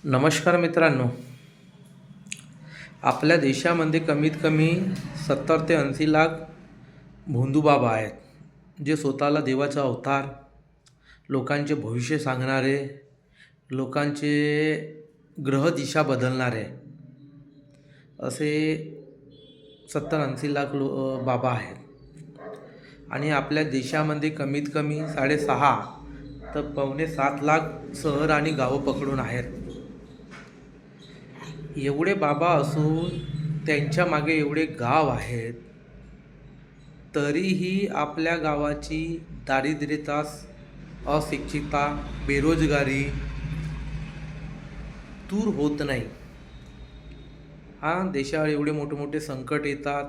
नमस्कार मित्रांनो. आपल्या देशामध्ये कमीत कमी 70 ते 80 लाख भोंदू बाबा आहेत, जे स्वतःला देवाचा अवतार, लोकांचे भविष्य सांगणारे, लोकांचे ग्रह दिशा बदलणारे असे 70-80 लाख बाबा आहेत. आणि आपल्या देशामध्ये कमीत कमी 6.5 तर 6.25 लाख शहर आणि गावं पकडून आहेत. एवढे बाबा असून त्यांच्या मागे एवढे गाव आहेत, तरीही आपल्या गावाची दारिद्र्यता, अशिक्षितता, बेरोजगारी दूर होत नाही. देशावर एवढे मोठे संकट येतात,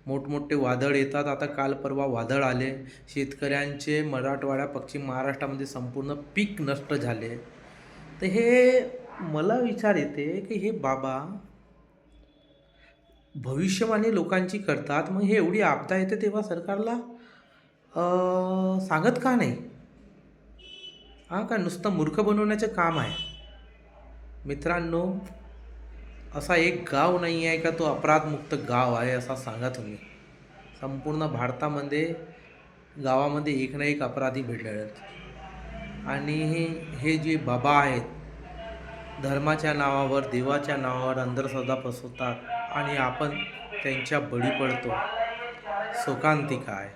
मोठमोठे वादळ येतात. आता काल परवा वादळ आले, शेतकऱ्यांचे मराठवाडा, पश्चिम महाराष्ट्रामध्ये संपूर्ण पीक नष्ट झाले. तर हे मला विचार येते की हे बाबा भविष्यवाणी लोकांची करतात, मग हे एवढी आपदा येते तेव्हा सरकारला सांगत का नाही? का नुसतं मूर्ख बनवण्याचं काम आहे? मित्रांनो, असा एक गाव नाही आहे का तो अपराधमुक्त गाव आहे असा सांगा तुम्ही. संपूर्ण भारतामध्ये गावामध्ये एक ना एक अपराधी भेटलेले आहेत. आणि हे जे बाबा आहेत, धर्माच्या नावावर, देवाच्या नावावर अंधश्रद्धा पसरवतात आणि आपण त्यांच्या बळी पडतो. शोकांतिक आहे.